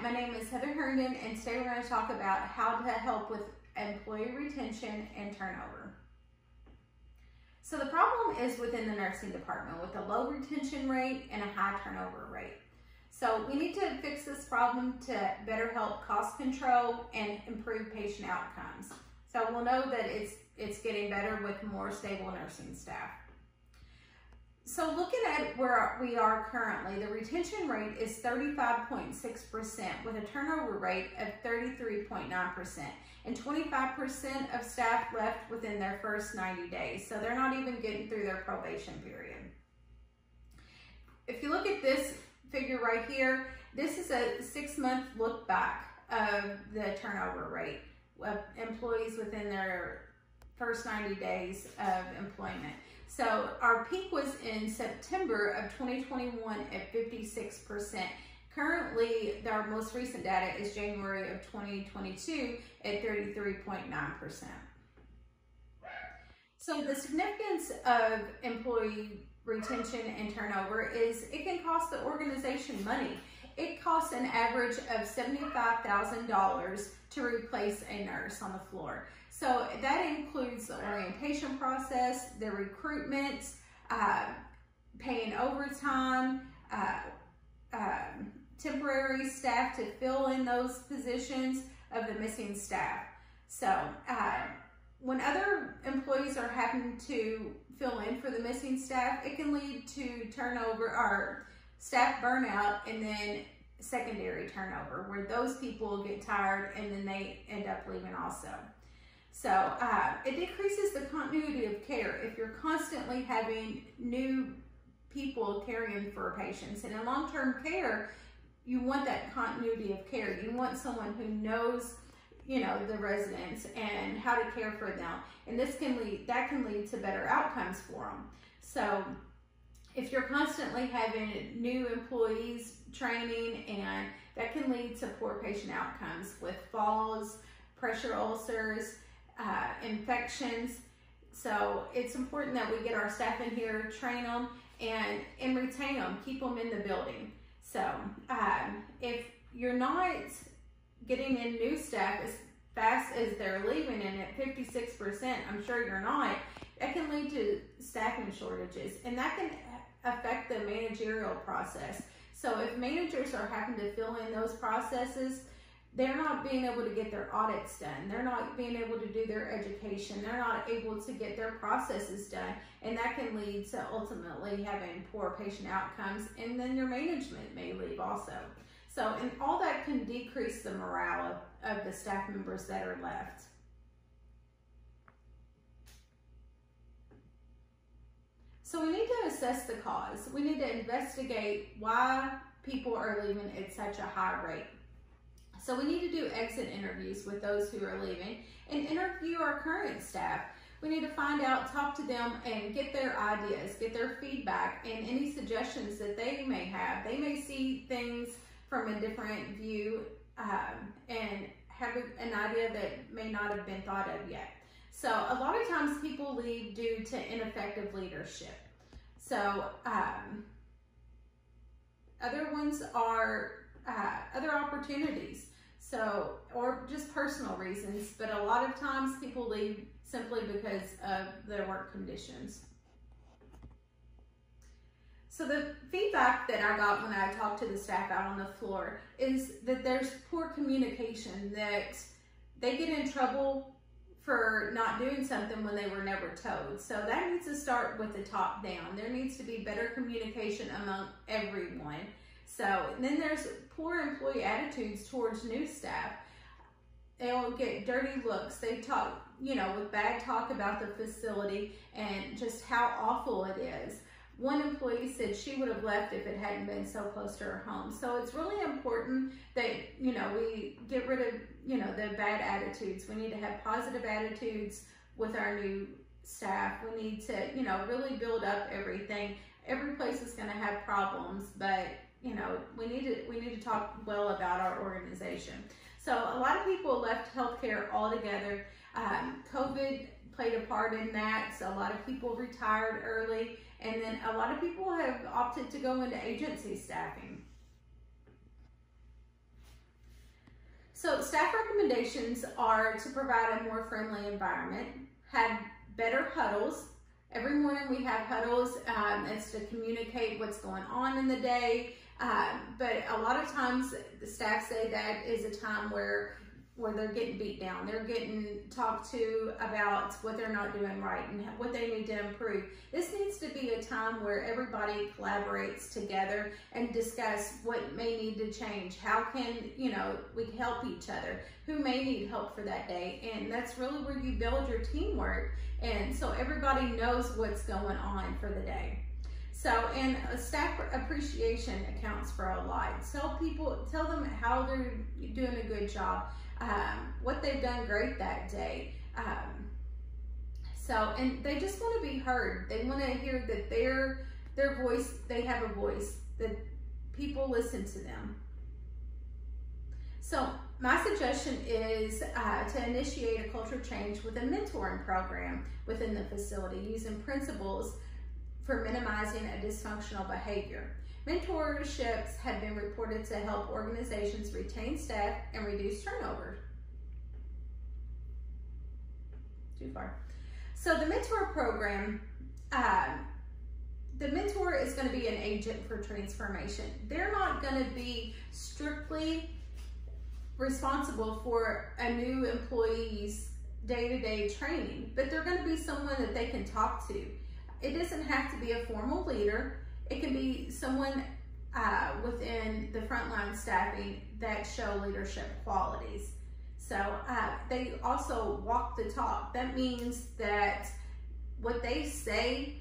my name is Heather Herndon, and today we're going to talk about how to help with employee retention and turnover. So the problem is within the nursing department with a low retention rate and a high turnover rate. So we need to fix this problem to better help cost control and improve patient outcomes. So we'll know that it's getting better with more stable nursing staff. So looking at where we are currently, the retention rate is 35.6% with a turnover rate of 33.9%, and 25% of staff left within their first 90 days. So they're not even getting through their probation period. If you look at this figure right here, this is a 6-month look back of the turnover rate of employees within their first 90 days of employment. So our peak was in September of 2021 at 56%. Currently, our most recent data is January of 2022 at 33.9%. So the significance of employee retention and turnover is it can cost the organization money. It costs an average of $75,000 to replace a nurse on the floor. So that includes the orientation process, the recruitment, paying overtime, temporary staff to fill in those positions of the missing staff. So when other employees are having to fill in for the missing staff, it can lead to turnover or staff burnout and then secondary turnover where those people get tired and then they end up leaving also. So it decreases the continuity of care if you're constantly having new people caring for patients. And in long-term care, you want that continuity of care. You want someone who knows, you know, the residents and how to care for them. And that can lead to better outcomes for them. So if you're constantly having new employees training, and that can lead to poor patient outcomes with falls, pressure ulcers, infections. So it's important that we get our staff in here, train them, and retain them, keep them in the building. So if you're not getting in new staff as fast as they're leaving, and at 56%, I'm sure you're not, that can lead to staffing shortages, and that can affect the managerial process. So if managers are having to fill in those processes, they're not being able to get their audits done. They're not being able to do their education. They're not able to get their processes done. And that can lead to ultimately having poor patient outcomes. And then your management may leave also. So, and all that can decrease the morale of the staff members that are left. So we need to assess the cause. We need to investigate why people are leaving at such a high rate. So we need to do exit interviews with those who are leaving and interview our current staff. We need to find out, talk to them, and get their ideas, get their feedback, and any suggestions that they may have. They may see things from a different view and have an idea that may not have been thought of yet. So a lot of times people leave due to ineffective leadership. So other ones are other opportunities. So, or just personal reasons, but a lot of times people leave simply because of their work conditions. So the feedback that I got when I talked to the staff out on the floor is that there's poor communication, that they get in trouble for not doing something when they were never told. So that needs to start with the top down. There needs to be better communication among everyone. So then there's poor employee attitudes towards new staff. They'll get dirty looks. They talk, you know, with bad talk about the facility and just how awful it is. One employee said she would have left if it hadn't been so close to her home. So it's really important that, you know, we get rid of, you know, the bad attitudes. We need to have positive attitudes with our new staff. We need to, you know, really build up everything. Every place is going to have problems, but you know, we need to talk well about our organization. So a lot of people left healthcare altogether. COVID played a part in that. So a lot of people retired early, and then a lot of people have opted to go into agency staffing. So staff recommendations are to provide a more friendly environment, have better huddles. Every morning we have huddles. It's to communicate what's going on in the day. But a lot of times the staff say that is a time where they're getting beat down. They're getting talked to about what they're not doing right and what they need to improve. This needs to be a time where everybody collaborates together and discuss what may need to change. How can, we help each other? Who may need help for that day? And that's really where you build your teamwork. And so everybody knows what's going on for the day. So, and staff appreciation accounts for a lot. Tell them how they're doing a good job, what they've done great that day. And they just want to be heard. They want to hear that their voice, they have a voice, that people listen to them. So my suggestion is to initiate a culture change with a mentoring program within the facility using principles for minimizing a dysfunctional behavior. Mentorships have been reported to help organizations retain staff and reduce turnover. Too far. So the mentor program, the mentor is going to be an agent for transformation. They're not going to be strictly responsible for a new employee's day-to-day training, but they're going to be someone that they can talk to. It doesn't have to be a formal leader. It can be someone within the frontline staffing that show leadership qualities. So they also walk the talk. That means that what they say,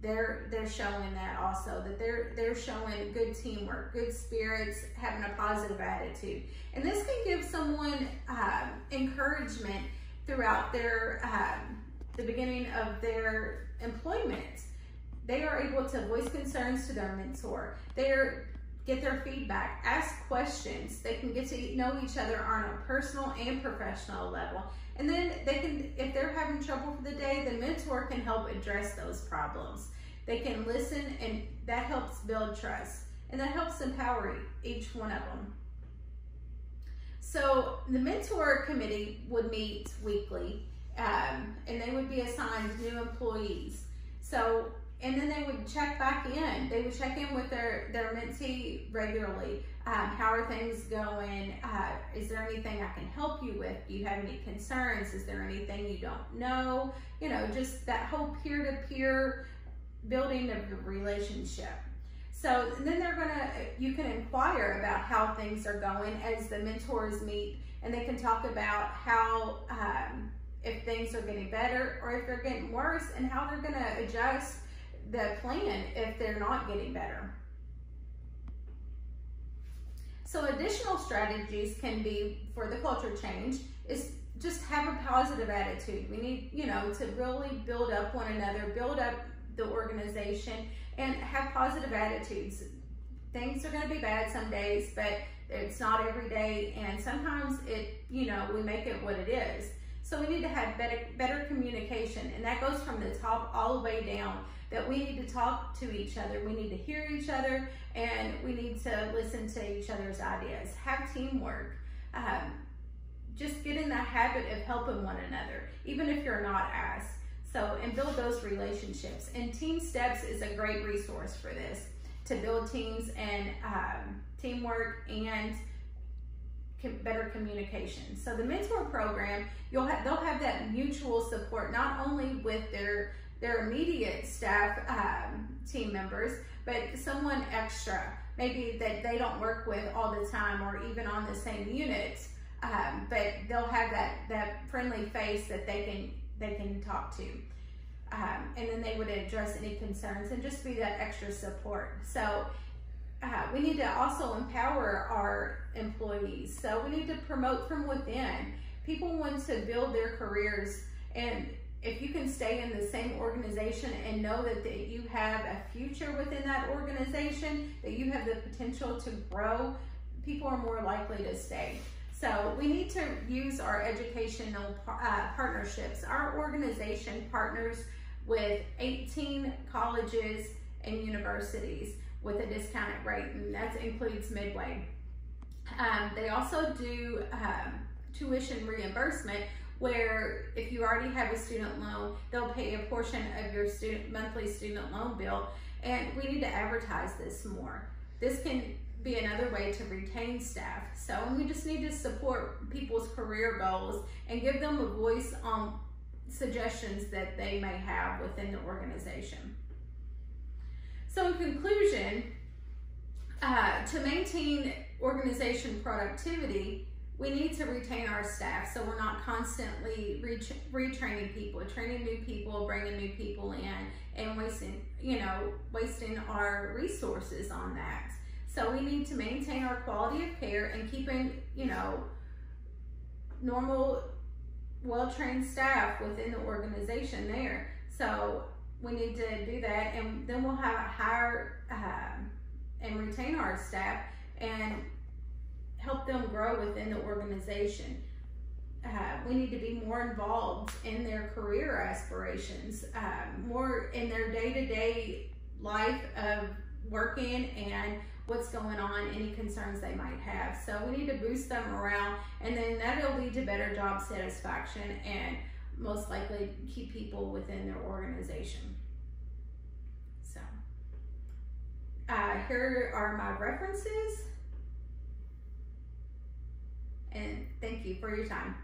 they're showing that also, that they're showing good teamwork, good spirits, having a positive attitude. And this can give someone encouragement throughout their the beginning of their employment. They are able to voice concerns to their mentor. Get their feedback, ask questions. They can get to know each other on a personal and professional level. And then they can, if they're having trouble for the day, the mentor can help address those problems. They can listen, and that helps build trust. And that helps empower each one of them. So the mentor committee would meet weekly, and they would be assigned new employees. So, and then they would check back in. They would check in with their mentee regularly. How are things going? Is there anything I can help you with? Do you have any concerns? Is there anything you don't know? Just that whole peer-to-peer building of the relationship. So and then you can inquire about how things are going as the mentors meet, and they can talk about how, if things are getting better or if they're getting worse, and how they're gonna adjust the plan if they're not getting better. So additional strategies can be for the culture change is just have a positive attitude. We need, to really build up one another, build up the organization, and have positive attitudes. Things are going to be bad some days, but it's not every day, and sometimes we make it what it is. So we need to have better communication, and that goes from the top all the way down, that we need to talk to each other, we need to hear each other, and we need to listen to each other's ideas. Have teamwork. Just get in the habit of helping one another, even if you're not asked. So, and build those relationships. And Team Steps is a great resource for this, to build teams and teamwork and better communication. So the mentor program, they'll have that mutual support, not only with their immediate staff team members, but someone extra, maybe that they don't work with all the time or even on the same unit, but they'll have that friendly face that they can talk to. And then they would address any concerns and just be that extra support. So we need to also empower our employees. So we need to promote from within. People want to build their careers, and if you can stay in the same organization and know that you have a future within that organization, that you have the potential to grow, people are more likely to stay. So we need to use our educational partnerships. Our organization partners with 18 colleges and universities with a discounted rate, and that includes Midway. They also do tuition reimbursement, where if you already have a student loan, they'll pay a portion of your monthly student loan bill. And we need to advertise this more. This can be another way to retain staff. So we just need to support people's career goals and give them a voice on suggestions that they may have within the organization. So in conclusion, to maintain organization productivity, we need to retain our staff so we're not constantly retraining people, training new people, bringing new people in, and wasting our resources on that. So we need to maintain our quality of care and keeping, normal, well-trained staff within the organization there. So we need to do that, and then we'll have a hire and retain our staff and help them grow within the organization. We need to be more involved in their career aspirations, more in their day-to-day life of working and what's going on, any concerns they might have. So we need to boost them around, and then that'll lead to better job satisfaction and most likely keep people within their organization. So here are my references, and thank you for your time.